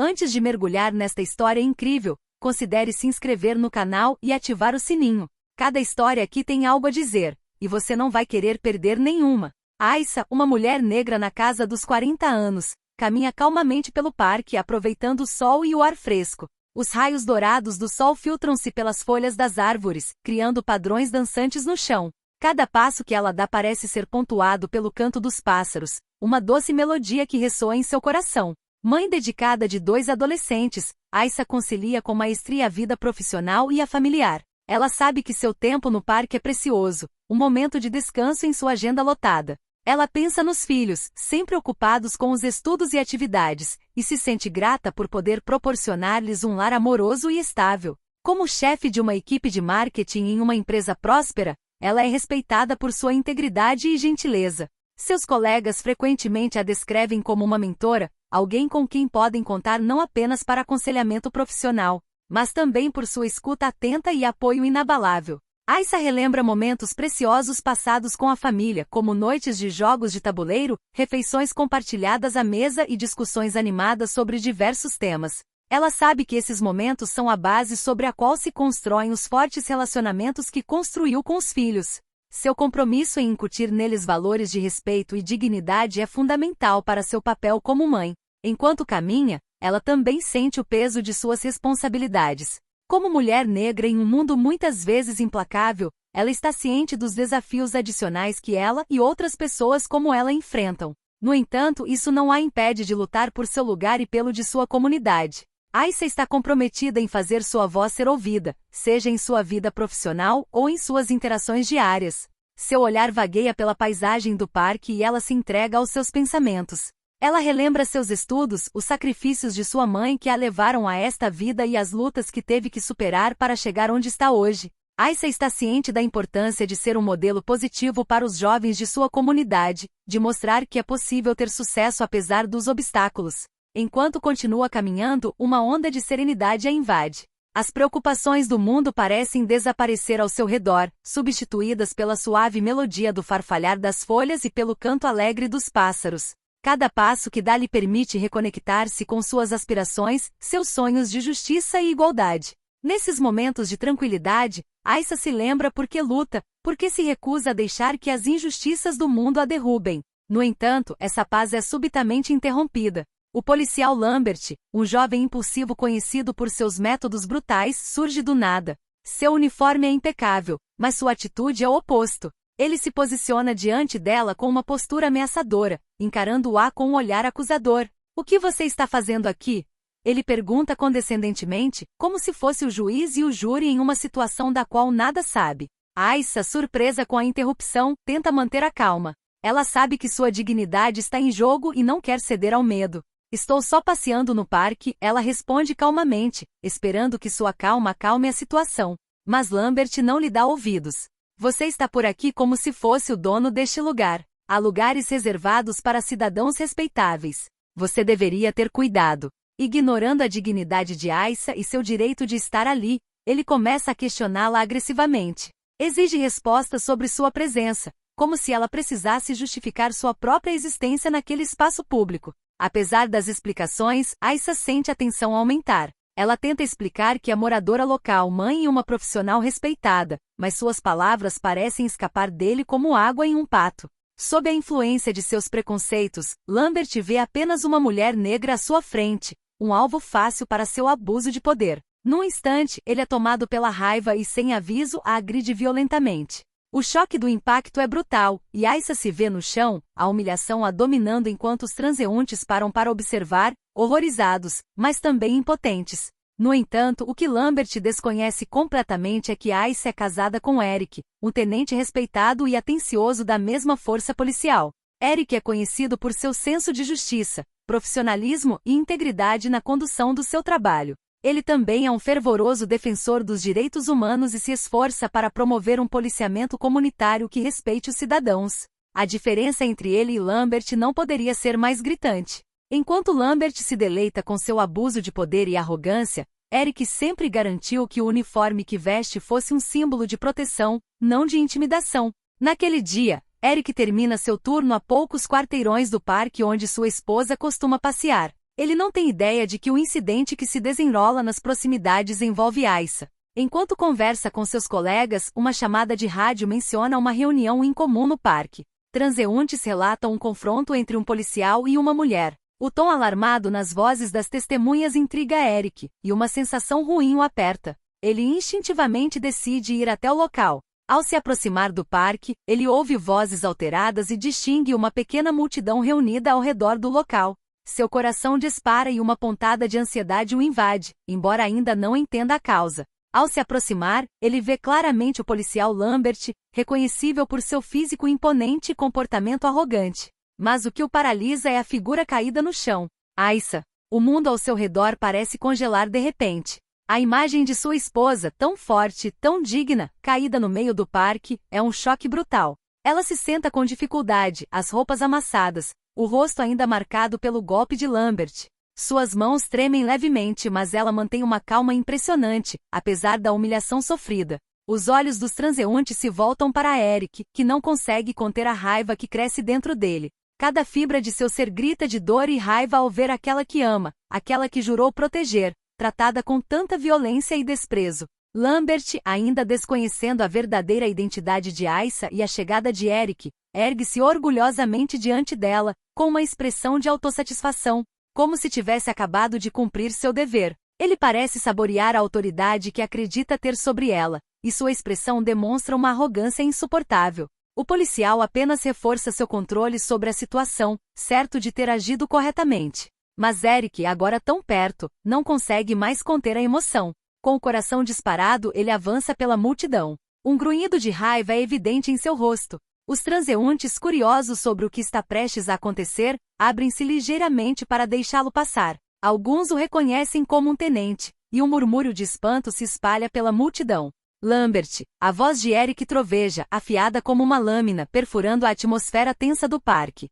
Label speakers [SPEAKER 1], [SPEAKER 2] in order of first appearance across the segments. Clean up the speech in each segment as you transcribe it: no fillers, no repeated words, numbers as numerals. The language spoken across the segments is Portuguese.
[SPEAKER 1] Antes de mergulhar nesta história incrível, considere se inscrever no canal e ativar o sininho. Cada história aqui tem algo a dizer, e você não vai querer perder nenhuma. Aissa, uma mulher negra na casa dos 40 anos, caminha calmamente pelo parque aproveitando o sol e o ar fresco. Os raios dourados do sol filtram-se pelas folhas das árvores, criando padrões dançantes no chão. Cada passo que ela dá parece ser pontuado pelo canto dos pássaros, uma doce melodia que ressoa em seu coração. Mãe dedicada de 2 adolescentes, Aissa concilia com maestria a vida profissional e a familiar. Ela sabe que seu tempo no parque é precioso, um momento de descanso em sua agenda lotada. Ela pensa nos filhos, sempre ocupados com os estudos e atividades, e se sente grata por poder proporcionar-lhes um lar amoroso e estável. Como chefe de uma equipe de marketing em uma empresa próspera, ela é respeitada por sua integridade e gentileza. Seus colegas frequentemente a descrevem como uma mentora, alguém com quem podem contar não apenas para aconselhamento profissional, mas também por sua escuta atenta e apoio inabalável. Aissa relembra momentos preciosos passados com a família, como noites de jogos de tabuleiro, refeições compartilhadas à mesa e discussões animadas sobre diversos temas. Ela sabe que esses momentos são a base sobre a qual se constroem os fortes relacionamentos que construiu com os filhos. Seu compromisso em incutir neles valores de respeito e dignidade é fundamental para seu papel como mãe. Enquanto caminha, ela também sente o peso de suas responsabilidades. Como mulher negra em um mundo muitas vezes implacável, ela está ciente dos desafios adicionais que ela e outras pessoas como ela enfrentam. No entanto, isso não a impede de lutar por seu lugar e pelo de sua comunidade. Aissa está comprometida em fazer sua voz ser ouvida, seja em sua vida profissional ou em suas interações diárias. Seu olhar vagueia pela paisagem do parque e ela se entrega aos seus pensamentos. Ela relembra seus estudos, os sacrifícios de sua mãe que a levaram a esta vida e as lutas que teve que superar para chegar onde está hoje. Aissa está ciente da importância de ser um modelo positivo para os jovens de sua comunidade, de mostrar que é possível ter sucesso apesar dos obstáculos. Enquanto continua caminhando, uma onda de serenidade a invade. As preocupações do mundo parecem desaparecer ao seu redor, substituídas pela suave melodia do farfalhar das folhas e pelo canto alegre dos pássaros. Cada passo que dá lhe permite reconectar-se com suas aspirações, seus sonhos de justiça e igualdade. Nesses momentos de tranquilidade, Aissa se lembra porque luta, porque se recusa a deixar que as injustiças do mundo a derrubem. No entanto, essa paz é subitamente interrompida. O policial Lambert, um jovem impulsivo conhecido por seus métodos brutais, surge do nada. Seu uniforme é impecável, mas sua atitude é o oposto. Ele se posiciona diante dela com uma postura ameaçadora, encarando-a com um olhar acusador. "O que você está fazendo aqui?" Ele pergunta condescendentemente, como se fosse o juiz e o júri em uma situação da qual nada sabe. Aissa, surpresa com a interrupção, tenta manter a calma. Ela sabe que sua dignidade está em jogo e não quer ceder ao medo. "Estou só passeando no parque", ela responde calmamente, esperando que sua calma acalme a situação. Mas Lambert não lhe dá ouvidos. "Você está por aqui como se fosse o dono deste lugar. Há lugares reservados para cidadãos respeitáveis. Você deveria ter cuidado." Ignorando a dignidade de Aissa e seu direito de estar ali, ele começa a questioná-la agressivamente. Exige respostas sobre sua presença, como se ela precisasse justificar sua própria existência naquele espaço público. Apesar das explicações, Aissa sente a tensão aumentar. Ela tenta explicar que é moradora local, mãe e uma profissional respeitada, mas suas palavras parecem escapar dele como água em um pato. Sob a influência de seus preconceitos, Lambert vê apenas uma mulher negra à sua frente, um alvo fácil para seu abuso de poder. Num instante, ele é tomado pela raiva e, sem aviso, a agride violentamente. O choque do impacto é brutal, e Aissa se vê no chão, a humilhação a dominando enquanto os transeuntes param para observar, horrorizados, mas também impotentes. No entanto, o que Lambert desconhece completamente é que Aissa é casada com Eric, um tenente respeitado e atencioso da mesma força policial. Eric é conhecido por seu senso de justiça, profissionalismo e integridade na condução do seu trabalho. Ele também é um fervoroso defensor dos direitos humanos e se esforça para promover um policiamento comunitário que respeite os cidadãos. A diferença entre ele e Lambert não poderia ser mais gritante. Enquanto Lambert se deleita com seu abuso de poder e arrogância, Eric sempre garantiu que o uniforme que veste fosse um símbolo de proteção, não de intimidação. Naquele dia, Eric termina seu turno a poucos quarteirões do parque onde sua esposa costuma passear. Ele não tem ideia de que o incidente que se desenrola nas proximidades envolve Aissa. Enquanto conversa com seus colegas, uma chamada de rádio menciona uma reunião incomum no parque. Transeuntes relatam um confronto entre um policial e uma mulher. O tom alarmado nas vozes das testemunhas intriga Eric, e uma sensação ruim o aperta. Ele instintivamente decide ir até o local. Ao se aproximar do parque, ele ouve vozes alteradas e distingue uma pequena multidão reunida ao redor do local. Seu coração dispara e uma pontada de ansiedade o invade, embora ainda não entenda a causa. Ao se aproximar, ele vê claramente o policial Lambert, reconhecível por seu físico imponente e comportamento arrogante. Mas o que o paralisa é a figura caída no chão. Aissa. O mundo ao seu redor parece congelar de repente. A imagem de sua esposa, tão forte, tão digna, caída no meio do parque, é um choque brutal. Ela se senta com dificuldade, as roupas amassadas, o rosto ainda marcado pelo golpe de Lambert. Suas mãos tremem levemente, mas ela mantém uma calma impressionante, apesar da humilhação sofrida. Os olhos dos transeuntes se voltam para Eric, que não consegue conter a raiva que cresce dentro dele. Cada fibra de seu ser grita de dor e raiva ao ver aquela que ama, aquela que jurou proteger, tratada com tanta violência e desprezo. Lambert, ainda desconhecendo a verdadeira identidade de Aissa e a chegada de Eric, ergue-se orgulhosamente diante dela, com uma expressão de autossatisfação, como se tivesse acabado de cumprir seu dever. Ele parece saborear a autoridade que acredita ter sobre ela, e sua expressão demonstra uma arrogância insuportável. O policial apenas reforça seu controle sobre a situação, certo de ter agido corretamente. Mas Eric, agora tão perto, não consegue mais conter a emoção. Com o coração disparado, ele avança pela multidão. Um grunhido de raiva é evidente em seu rosto. Os transeuntes, curiosos sobre o que está prestes a acontecer, abrem-se ligeiramente para deixá-lo passar. Alguns o reconhecem como um tenente, e um murmúrio de espanto se espalha pela multidão. Lambert, a voz de Eric troveja, afiada como uma lâmina, perfurando a atmosfera tensa do parque.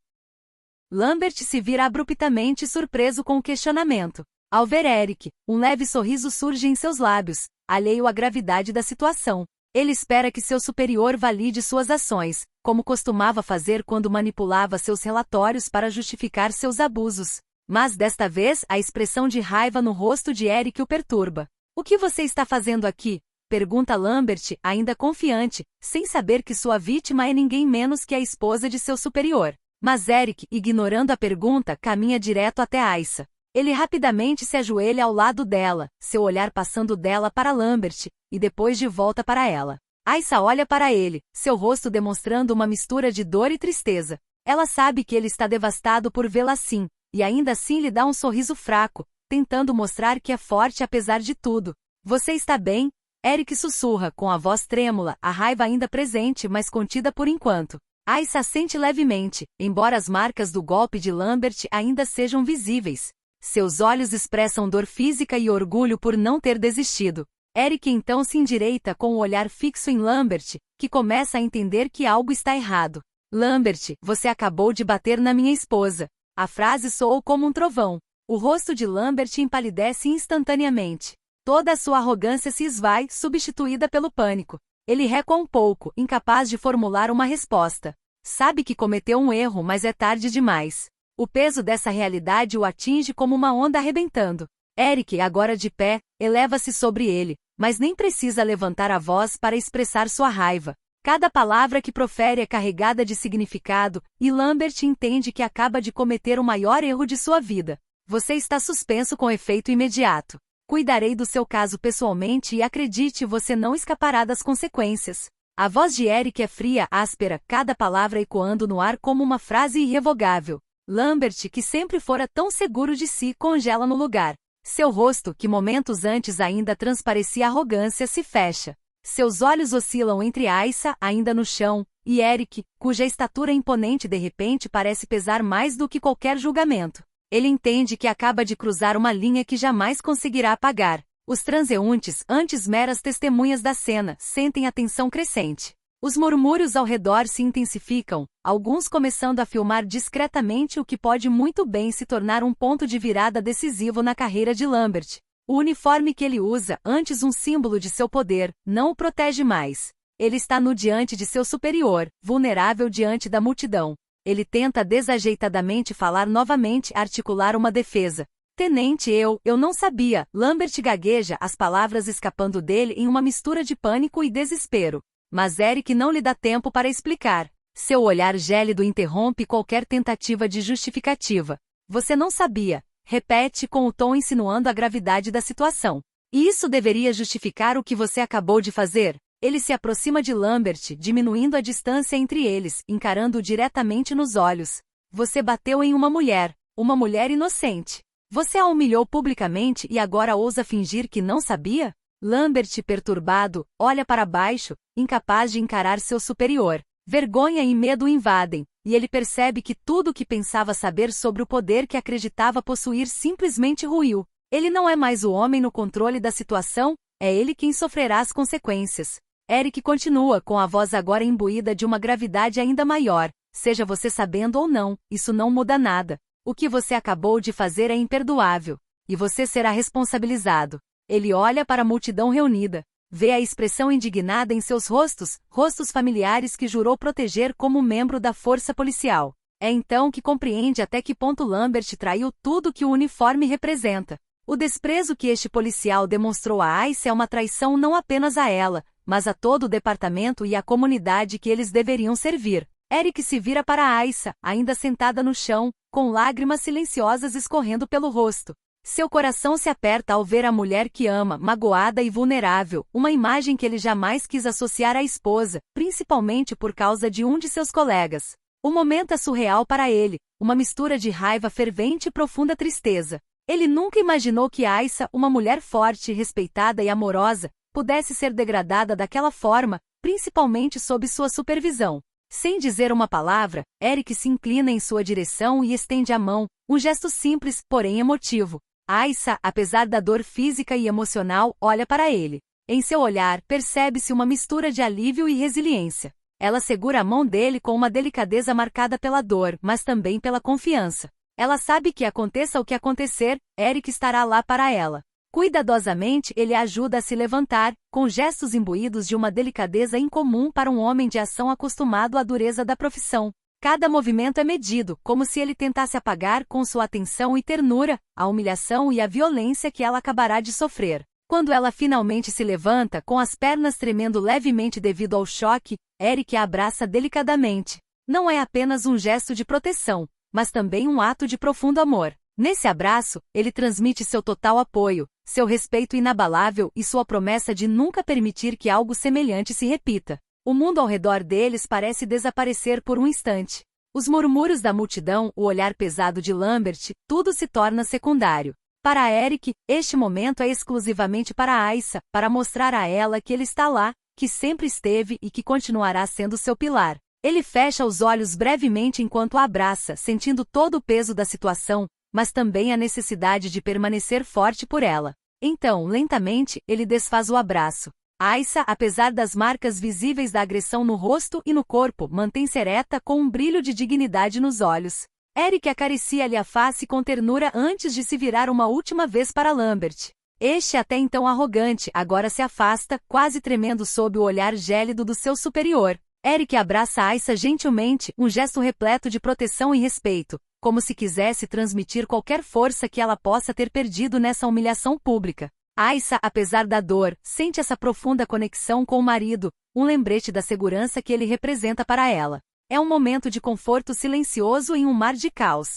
[SPEAKER 1] Lambert se vira abruptamente surpreso com o questionamento. Ao ver Eric, um leve sorriso surge em seus lábios, alheio à gravidade da situação. Ele espera que seu superior valide suas ações, como costumava fazer quando manipulava seus relatórios para justificar seus abusos. Mas desta vez, a expressão de raiva no rosto de Eric o perturba. "O que você está fazendo aqui?" pergunta Lambert, ainda confiante, sem saber que sua vítima é ninguém menos que a esposa de seu superior. Mas Eric, ignorando a pergunta, caminha direto até Aissa. Ele rapidamente se ajoelha ao lado dela, seu olhar passando dela para Lambert, e depois de volta para ela. Aissa olha para ele, seu rosto demonstrando uma mistura de dor e tristeza. Ela sabe que ele está devastado por vê-la assim, e ainda assim lhe dá um sorriso fraco, tentando mostrar que é forte apesar de tudo. "Você está bem?" Eric sussurra, com a voz trêmula, a raiva ainda presente mas contida por enquanto. Aissa sente levemente, embora as marcas do golpe de Lambert ainda sejam visíveis. Seus olhos expressam dor física e orgulho por não ter desistido. Eric então se endireita com o olhar fixo em Lambert, que começa a entender que algo está errado. "Lambert, você acabou de bater na minha esposa." A frase soou como um trovão. O rosto de Lambert empalidece instantaneamente. Toda a sua arrogância se esvai, substituída pelo pânico. Ele recua um pouco, incapaz de formular uma resposta. Sabe que cometeu um erro, mas é tarde demais. O peso dessa realidade o atinge como uma onda arrebentando. Eric, agora de pé, eleva-se sobre ele, mas nem precisa levantar a voz para expressar sua raiva. Cada palavra que profere é carregada de significado, e Lambert entende que acaba de cometer o maior erro de sua vida. "Você está suspenso com efeito imediato. Cuidarei do seu caso pessoalmente e acredite, você não escapará das consequências." A voz de Eric é fria, áspera, cada palavra ecoando no ar como uma frase irrevogável. Lambert, que sempre fora tão seguro de si, congela no lugar. Seu rosto, que momentos antes ainda transparecia arrogância, se fecha. Seus olhos oscilam entre Aissa, ainda no chão, e Eric, cuja estatura imponente de repente parece pesar mais do que qualquer julgamento. Ele entende que acaba de cruzar uma linha que jamais conseguirá apagar. Os transeuntes, antes meras testemunhas da cena, sentem a tensão crescente. Os murmúrios ao redor se intensificam, alguns começando a filmar discretamente o que pode muito bem se tornar um ponto de virada decisivo na carreira de Lambert. O uniforme que ele usa, antes um símbolo de seu poder, não o protege mais. Ele está nu diante de seu superior, vulnerável diante da multidão. Ele tenta desajeitadamente falar novamente, articular uma defesa, Tenente, eu não sabia. Lambert gagueja, as palavras escapando dele em uma mistura de pânico e desespero. Mas Eric não lhe dá tempo para explicar. Seu olhar gélido interrompe qualquer tentativa de justificativa. Você não sabia, repete com o tom insinuando a gravidade da situação. E isso deveria justificar o que você acabou de fazer? Ele se aproxima de Lambert, diminuindo a distância entre eles, encarando-o diretamente nos olhos. Você bateu em uma mulher inocente. Você a humilhou publicamente e agora ousa fingir que não sabia? Lambert, perturbado, olha para baixo, incapaz de encarar seu superior. Vergonha e medo o invadem, e ele percebe que tudo o que pensava saber sobre o poder que acreditava possuir simplesmente ruiu. Ele não é mais o homem no controle da situação, é ele quem sofrerá as consequências. Eric continua com a voz agora imbuída de uma gravidade ainda maior. Seja você sabendo ou não, isso não muda nada. O que você acabou de fazer é imperdoável. E você será responsabilizado. Ele olha para a multidão reunida. Vê a expressão indignada em seus rostos familiares que jurou proteger como membro da força policial. É então que compreende até que ponto Lambert traiu tudo que o uniforme representa. O desprezo que este policial demonstrou a Aissa é uma traição não apenas a ela, mas a todo o departamento e a comunidade que eles deveriam servir. Eric se vira para Aissa, ainda sentada no chão, com lágrimas silenciosas escorrendo pelo rosto. Seu coração se aperta ao ver a mulher que ama, magoada e vulnerável, uma imagem que ele jamais quis associar à esposa, principalmente por causa de um de seus colegas. O momento é surreal para ele, uma mistura de raiva fervente e profunda tristeza. Ele nunca imaginou que Aissa, uma mulher forte, respeitada e amorosa, pudesse ser degradada daquela forma, principalmente sob sua supervisão. Sem dizer uma palavra, Eric se inclina em sua direção e estende a mão, um gesto simples, porém emotivo. Aissa, apesar da dor física e emocional, olha para ele. Em seu olhar, percebe-se uma mistura de alívio e resiliência. Ela segura a mão dele com uma delicadeza marcada pela dor, mas também pela confiança. Ela sabe que aconteça o que acontecer, Eric estará lá para ela. Cuidadosamente, ele a ajuda a se levantar, com gestos imbuídos de uma delicadeza incomum para um homem de ação acostumado à dureza da profissão. Cada movimento é medido, como se ele tentasse apagar com sua atenção e ternura a humilhação e a violência que ela acabará de sofrer. Quando ela finalmente se levanta, com as pernas tremendo levemente devido ao choque, Eric a abraça delicadamente. Não é apenas um gesto de proteção, mas também um ato de profundo amor. Nesse abraço, ele transmite seu total apoio, seu respeito inabalável e sua promessa de nunca permitir que algo semelhante se repita. O mundo ao redor deles parece desaparecer por um instante. Os murmúrios da multidão, o olhar pesado de Lambert, tudo se torna secundário. Para Eric, este momento é exclusivamente para Aissa, para mostrar a ela que ele está lá, que sempre esteve e que continuará sendo seu pilar. Ele fecha os olhos brevemente enquanto a abraça, sentindo todo o peso da situação, mas também a necessidade de permanecer forte por ela. Então, lentamente, ele desfaz o abraço. Aissa, apesar das marcas visíveis da agressão no rosto e no corpo, mantém-se ereta com um brilho de dignidade nos olhos. Eric acaricia-lhe a face com ternura antes de se virar uma última vez para Lambert. Este, até então arrogante, agora se afasta, quase tremendo sob o olhar gélido do seu superior. Eric abraça Aissa gentilmente, um gesto repleto de proteção e respeito, como se quisesse transmitir qualquer força que ela possa ter perdido nessa humilhação pública. Aissa, apesar da dor, sente essa profunda conexão com o marido, um lembrete da segurança que ele representa para ela. É um momento de conforto silencioso em um mar de caos.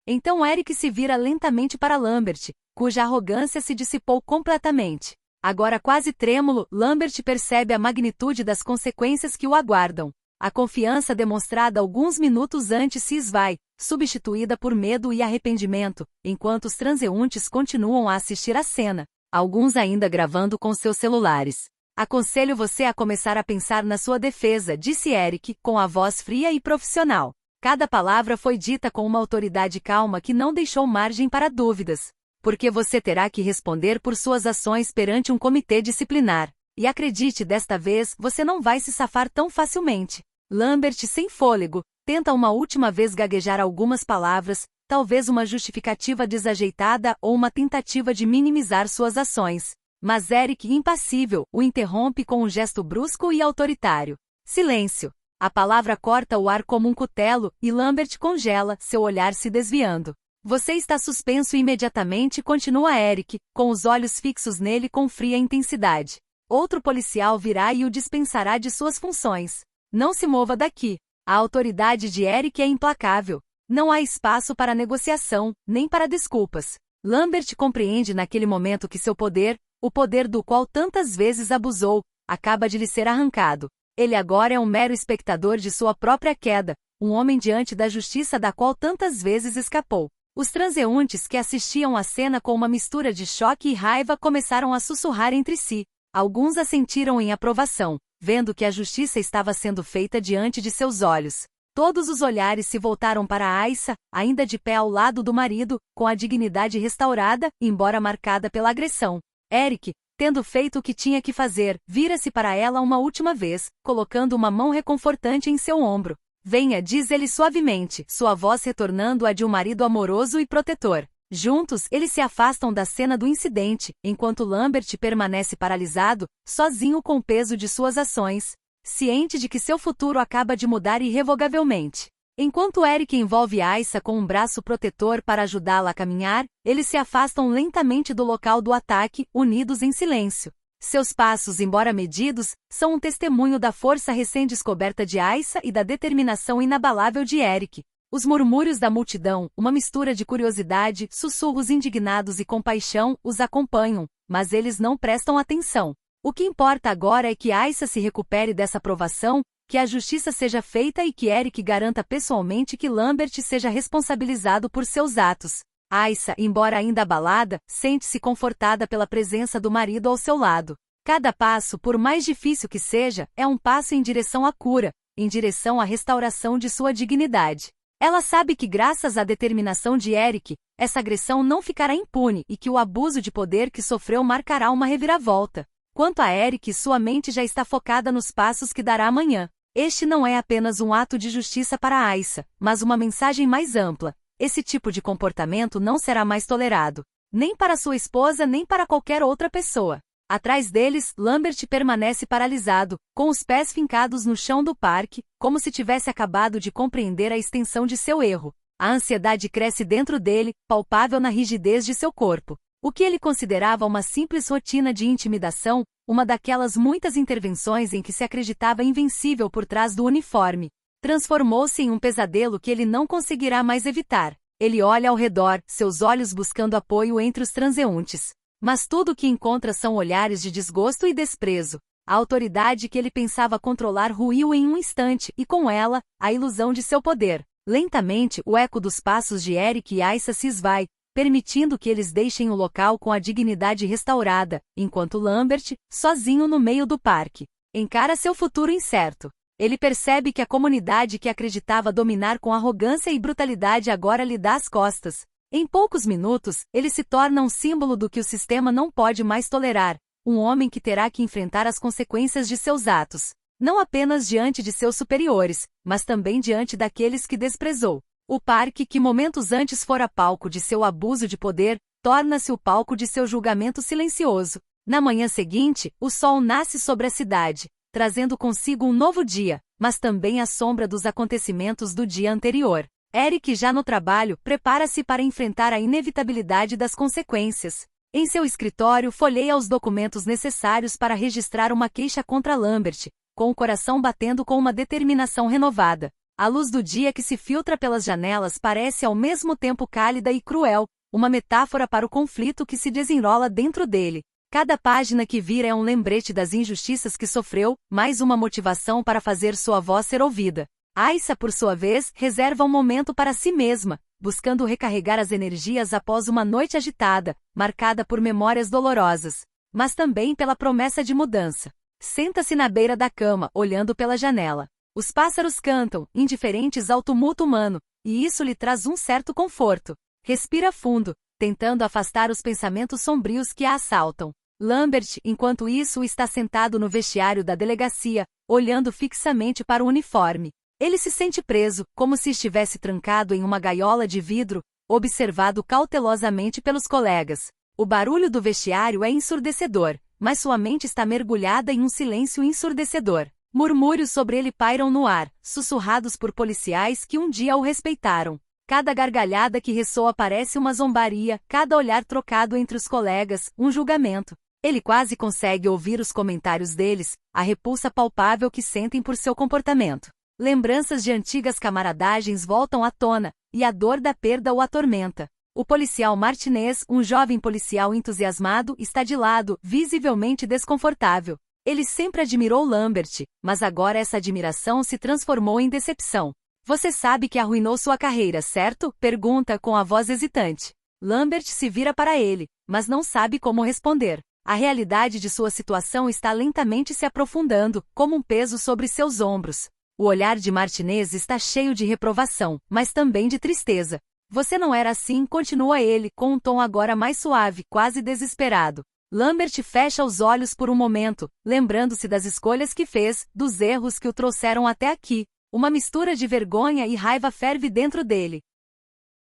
[SPEAKER 1] Então Eric se vira lentamente para Lambert, cuja arrogância se dissipou completamente. Agora quase trêmulo, Lambert percebe a magnitude das consequências que o aguardam. A confiança demonstrada alguns minutos antes se esvai, substituída por medo e arrependimento, enquanto os transeuntes continuam a assistir à cena, alguns ainda gravando com seus celulares. Aconselho você a começar a pensar na sua defesa, disse Eric, com a voz fria e profissional. Cada palavra foi dita com uma autoridade calma que não deixou margem para dúvidas. Porque você terá que responder por suas ações perante um comitê disciplinar. E acredite, desta vez, você não vai se safar tão facilmente. Lambert, sem fôlego, tenta uma última vez gaguejar algumas palavras, talvez uma justificativa desajeitada ou uma tentativa de minimizar suas ações. Mas Eric, impassível, o interrompe com um gesto brusco e autoritário. Silêncio. A palavra corta o ar como um cutelo, e Lambert congela, seu olhar se desviando. Você está suspenso imediatamente, continua Eric, com os olhos fixos nele com fria intensidade. Outro policial virá e o dispensará de suas funções. Não se mova daqui. A autoridade de Eric é implacável. Não há espaço para negociação, nem para desculpas. Lambert compreende naquele momento que seu poder, o poder do qual tantas vezes abusou, acaba de lhe ser arrancado. Ele agora é um mero espectador de sua própria queda, um homem diante da justiça da qual tantas vezes escapou. Os transeuntes que assistiam à cena com uma mistura de choque e raiva começaram a sussurrar entre si. Alguns assentiram em aprovação, vendo que a justiça estava sendo feita diante de seus olhos. Todos os olhares se voltaram para Aissa, ainda de pé ao lado do marido, com a dignidade restaurada, embora marcada pela agressão. Eric, tendo feito o que tinha que fazer, vira-se para ela uma última vez, colocando uma mão reconfortante em seu ombro. Venha, diz ele suavemente, sua voz retornando à de um marido amoroso e protetor. Juntos, eles se afastam da cena do incidente, enquanto Lambert permanece paralisado, sozinho com o peso de suas ações, ciente de que seu futuro acaba de mudar irrevogavelmente. Enquanto Eric envolve Aissa com um braço protetor para ajudá-la a caminhar, eles se afastam lentamente do local do ataque, unidos em silêncio. Seus passos, embora medidos, são um testemunho da força recém-descoberta de Aissa e da determinação inabalável de Eric. Os murmúrios da multidão, uma mistura de curiosidade, sussurros indignados e compaixão, os acompanham, mas eles não prestam atenção. O que importa agora é que Aissa se recupere dessa provação, que a justiça seja feita e que Eric garanta pessoalmente que Lambert seja responsabilizado por seus atos. Aissa, embora ainda abalada, sente-se confortada pela presença do marido ao seu lado. Cada passo, por mais difícil que seja, é um passo em direção à cura, em direção à restauração de sua dignidade. Ela sabe que graças à determinação de Eric, essa agressão não ficará impune e que o abuso de poder que sofreu marcará uma reviravolta. Quanto a Eric, sua mente já está focada nos passos que dará amanhã. Este não é apenas um ato de justiça para Aissa, mas uma mensagem mais ampla. Esse tipo de comportamento não será mais tolerado, nem para sua esposa nem para qualquer outra pessoa. Atrás deles, Lambert permanece paralisado, com os pés fincados no chão do parque, como se tivesse acabado de compreender a extensão de seu erro. A ansiedade cresce dentro dele, palpável na rigidez de seu corpo. O que ele considerava uma simples rotina de intimidação, uma daquelas muitas intervenções em que se acreditava invencível por trás do uniforme, transformou-se em um pesadelo que ele não conseguirá mais evitar. Ele olha ao redor, seus olhos buscando apoio entre os transeuntes. Mas tudo o que encontra são olhares de desgosto e desprezo. A autoridade que ele pensava controlar ruiu em um instante, e com ela, a ilusão de seu poder. Lentamente, o eco dos passos de Eric e Aissa se esvai, permitindo que eles deixem o local com a dignidade restaurada, enquanto Lambert, sozinho no meio do parque, encara seu futuro incerto. Ele percebe que a comunidade que acreditava dominar com arrogância e brutalidade agora lhe dá as costas. Em poucos minutos, ele se torna um símbolo do que o sistema não pode mais tolerar, um homem que terá que enfrentar as consequências de seus atos, não apenas diante de seus superiores, mas também diante daqueles que desprezou. O parque que momentos antes fora palco de seu abuso de poder, torna-se o palco de seu julgamento silencioso. Na manhã seguinte, o sol nasce sobre a cidade, trazendo consigo um novo dia, mas também a sombra dos acontecimentos do dia anterior. Eric, já no trabalho, prepara-se para enfrentar a inevitabilidade das consequências. Em seu escritório, folheia os documentos necessários para registrar uma queixa contra Lambert, com o coração batendo com uma determinação renovada. A luz do dia que se filtra pelas janelas parece ao mesmo tempo cálida e cruel, uma metáfora para o conflito que se desenrola dentro dele. Cada página que vira é um lembrete das injustiças que sofreu, mais uma motivação para fazer sua voz ser ouvida. Aissa, por sua vez, reserva um momento para si mesma, buscando recarregar as energias após uma noite agitada, marcada por memórias dolorosas, mas também pela promessa de mudança. Senta-se na beira da cama, olhando pela janela. Os pássaros cantam, indiferentes ao tumulto humano, e isso lhe traz um certo conforto. Respira fundo, tentando afastar os pensamentos sombrios que a assaltam. Lambert, enquanto isso, está sentado no vestiário da delegacia, olhando fixamente para o uniforme. Ele se sente preso, como se estivesse trancado em uma gaiola de vidro, observado cautelosamente pelos colegas. O barulho do vestiário é ensurdecedor, mas sua mente está mergulhada em um silêncio ensurdecedor. Murmúrios sobre ele pairam no ar, sussurrados por policiais que um dia o respeitaram. Cada gargalhada que ressoa parece uma zombaria, cada olhar trocado entre os colegas, um julgamento. Ele quase consegue ouvir os comentários deles, a repulsa palpável que sentem por seu comportamento. Lembranças de antigas camaradagens voltam à tona, e a dor da perda o atormenta. O policial Martinez, um jovem policial entusiasmado, está de lado, visivelmente desconfortável. Ele sempre admirou Lambert, mas agora essa admiração se transformou em decepção. Você sabe que arruinou sua carreira, certo? Pergunta com a voz hesitante. Lambert se vira para ele, mas não sabe como responder. A realidade de sua situação está lentamente se aprofundando, como um peso sobre seus ombros. O olhar de Martinez está cheio de reprovação, mas também de tristeza. Você não era assim, continua ele, com um tom agora mais suave, quase desesperado. Lambert fecha os olhos por um momento, lembrando-se das escolhas que fez, dos erros que o trouxeram até aqui. Uma mistura de vergonha e raiva ferve dentro dele.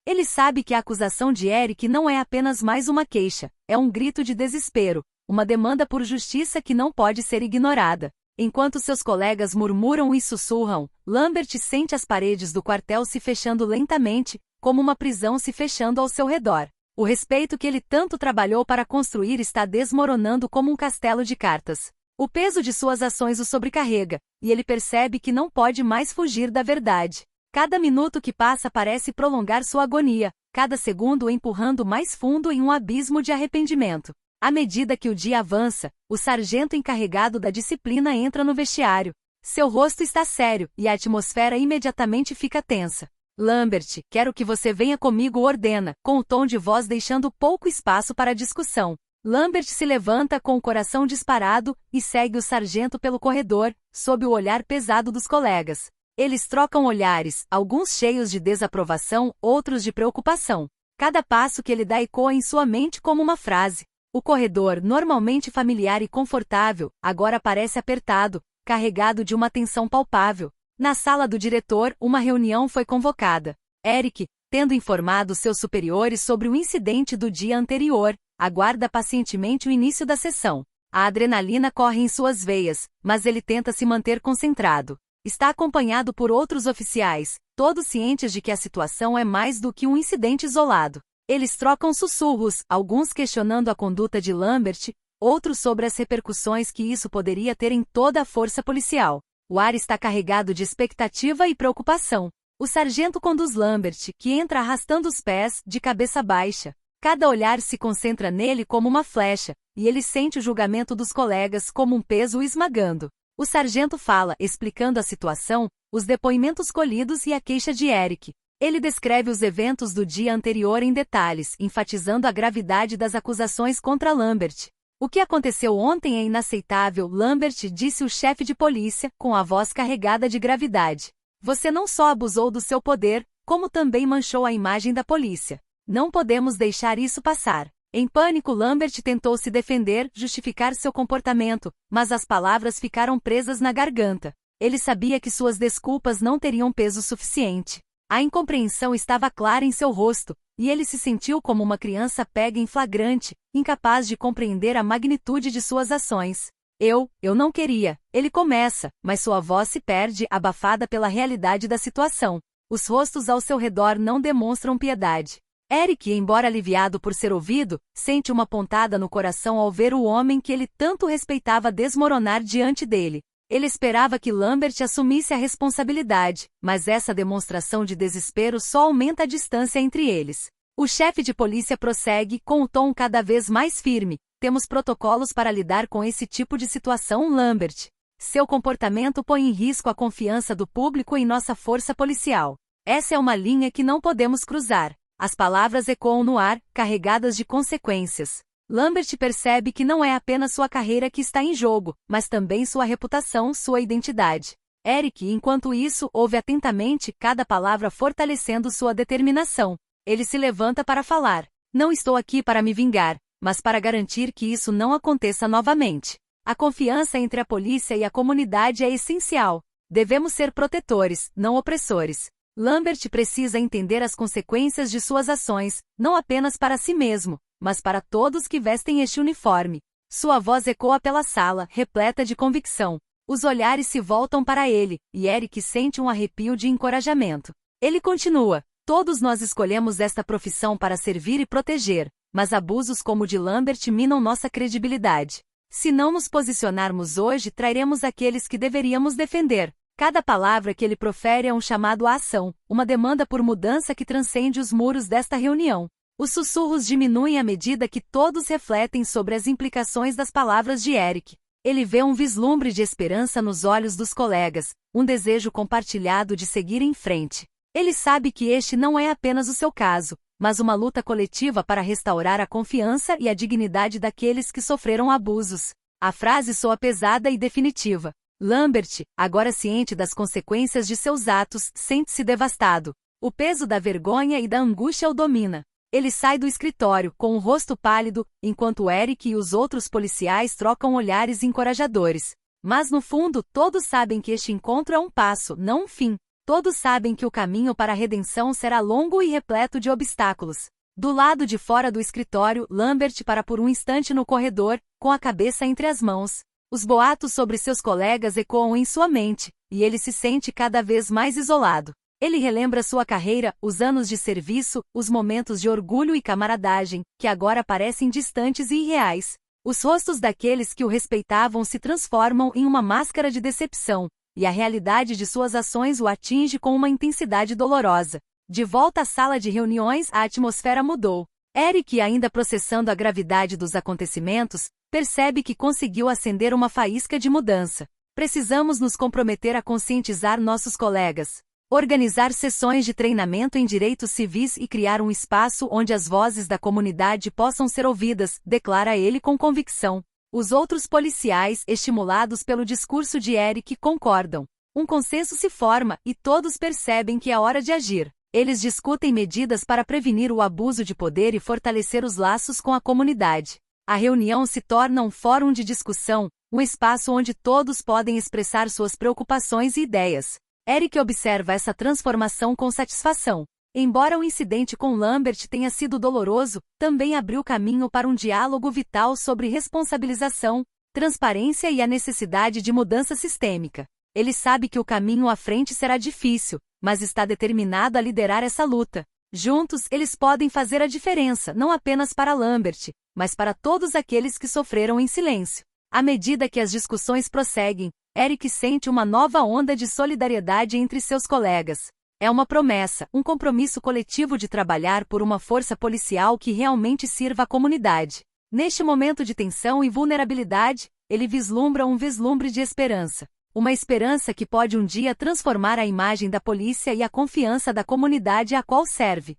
[SPEAKER 1] Ele sabe que a acusação de Eric não é apenas mais uma queixa, é um grito de desespero, uma demanda por justiça que não pode ser ignorada. Enquanto seus colegas murmuram e sussurram, Lambert sente as paredes do quartel se fechando lentamente, como uma prisão se fechando ao seu redor. O respeito que ele tanto trabalhou para construir está desmoronando como um castelo de cartas. O peso de suas ações o sobrecarrega, e ele percebe que não pode mais fugir da verdade. Cada minuto que passa parece prolongar sua agonia, cada segundo o empurrando mais fundo em um abismo de arrependimento. À medida que o dia avança, o sargento encarregado da disciplina entra no vestiário. Seu rosto está sério, e a atmosfera imediatamente fica tensa. Lambert, quero que você venha comigo, ordena, com o tom de voz deixando pouco espaço para discussão. Lambert se levanta com o coração disparado, e segue o sargento pelo corredor, sob o olhar pesado dos colegas. Eles trocam olhares, alguns cheios de desaprovação, outros de preocupação. Cada passo que ele dá ecoa em sua mente como uma frase. O corredor, normalmente familiar e confortável, agora parece apertado, carregado de uma tensão palpável. Na sala do diretor, uma reunião foi convocada. Eric, tendo informado seus superiores sobre o incidente do dia anterior, aguarda pacientemente o início da sessão. A adrenalina corre em suas veias, mas ele tenta se manter concentrado. Está acompanhado por outros oficiais, todos cientes de que a situação é mais do que um incidente isolado. Eles trocam sussurros, alguns questionando a conduta de Lambert, outros sobre as repercussões que isso poderia ter em toda a força policial. O ar está carregado de expectativa e preocupação. O sargento conduz Lambert, que entra arrastando os pés, de cabeça baixa. Cada olhar se concentra nele como uma flecha, e ele sente o julgamento dos colegas como um peso o esmagando. O sargento fala, explicando a situação, os depoimentos colhidos e a queixa de Eric. Ele descreve os eventos do dia anterior em detalhes, enfatizando a gravidade das acusações contra Lambert. O que aconteceu ontem é inaceitável, Lambert, disse o chefe de polícia, com a voz carregada de gravidade. Você não só abusou do seu poder, como também manchou a imagem da polícia. Não podemos deixar isso passar. Em pânico, Lambert tentou se defender, justificar seu comportamento, mas as palavras ficaram presas na garganta. Ele sabia que suas desculpas não teriam peso suficiente. A incompreensão estava clara em seu rosto, e ele se sentiu como uma criança pega em flagrante, incapaz de compreender a magnitude de suas ações. Eu não queria. Ele começa, mas sua voz se perde, abafada pela realidade da situação. Os rostos ao seu redor não demonstram piedade. Eric, embora aliviado por ser ouvido, sente uma pontada no coração ao ver o homem que ele tanto respeitava desmoronar diante dele. Ele esperava que Lambert assumisse a responsabilidade, mas essa demonstração de desespero só aumenta a distância entre eles. O chefe de polícia prossegue, com o tom cada vez mais firme. Temos protocolos para lidar com esse tipo de situação, Lambert. Seu comportamento põe em risco a confiança do público em nossa força policial. Essa é uma linha que não podemos cruzar. As palavras ecoam no ar, carregadas de consequências. Lambert percebe que não é apenas sua carreira que está em jogo, mas também sua reputação, sua identidade. Eric, enquanto isso, ouve atentamente cada palavra fortalecendo sua determinação. Ele se levanta para falar. Não estou aqui para me vingar, mas para garantir que isso não aconteça novamente. A confiança entre a polícia e a comunidade é essencial. Devemos ser protetores, não opressores. Lambert precisa entender as consequências de suas ações, não apenas para si mesmo, mas para todos que vestem este uniforme. Sua voz ecoa pela sala, repleta de convicção. Os olhares se voltam para ele, e Eric sente um arrepio de encorajamento. Ele continua. Todos nós escolhemos esta profissão para servir e proteger, mas abusos como o de Lambert minam nossa credibilidade. Se não nos posicionarmos hoje, trairemos aqueles que deveríamos defender. Cada palavra que ele profere é um chamado à ação, uma demanda por mudança que transcende os muros desta reunião. Os sussurros diminuem à medida que todos refletem sobre as implicações das palavras de Eric. Ele vê um vislumbre de esperança nos olhos dos colegas, um desejo compartilhado de seguir em frente. Ele sabe que este não é apenas o seu caso, mas uma luta coletiva para restaurar a confiança e a dignidade daqueles que sofreram abusos. A frase soa pesada e definitiva. Lambert, agora ciente das consequências de seus atos, sente-se devastado. O peso da vergonha e da angústia o domina. Ele sai do escritório, com o rosto pálido, enquanto Eric e os outros policiais trocam olhares encorajadores. Mas no fundo, todos sabem que este encontro é um passo, não um fim. Todos sabem que o caminho para a redenção será longo e repleto de obstáculos. Do lado de fora do escritório, Lambert para por um instante no corredor, com a cabeça entre as mãos. Os boatos sobre seus colegas ecoam em sua mente, e ele se sente cada vez mais isolado. Ele relembra sua carreira, os anos de serviço, os momentos de orgulho e camaradagem, que agora parecem distantes e irreais. Os rostos daqueles que o respeitavam se transformam em uma máscara de decepção, e a realidade de suas ações o atinge com uma intensidade dolorosa. De volta à sala de reuniões, a atmosfera mudou. Eric, ainda processando a gravidade dos acontecimentos, percebe que conseguiu acender uma faísca de mudança. Precisamos nos comprometer a conscientizar nossos colegas, organizar sessões de treinamento em direitos civis e criar um espaço onde as vozes da comunidade possam ser ouvidas, declara ele com convicção. Os outros policiais, estimulados pelo discurso de Eric, concordam. Um consenso se forma, e todos percebem que é hora de agir. Eles discutem medidas para prevenir o abuso de poder e fortalecer os laços com a comunidade. A reunião se torna um fórum de discussão, um espaço onde todos podem expressar suas preocupações e ideias. Eric observa essa transformação com satisfação. Embora o incidente com Lambert tenha sido doloroso, também abriu caminho para um diálogo vital sobre responsabilização, transparência e a necessidade de mudança sistêmica. Ele sabe que o caminho à frente será difícil, mas está determinado a liderar essa luta. Juntos, eles podem fazer a diferença, não apenas para Lambert, mas para todos aqueles que sofreram em silêncio. À medida que as discussões prosseguem, Eric sente uma nova onda de solidariedade entre seus colegas. É uma promessa, um compromisso coletivo de trabalhar por uma força policial que realmente sirva à comunidade. Neste momento de tensão e vulnerabilidade, ele vislumbra um vislumbre de esperança. Uma esperança que pode um dia transformar a imagem da polícia e a confiança da comunidade a qual serve.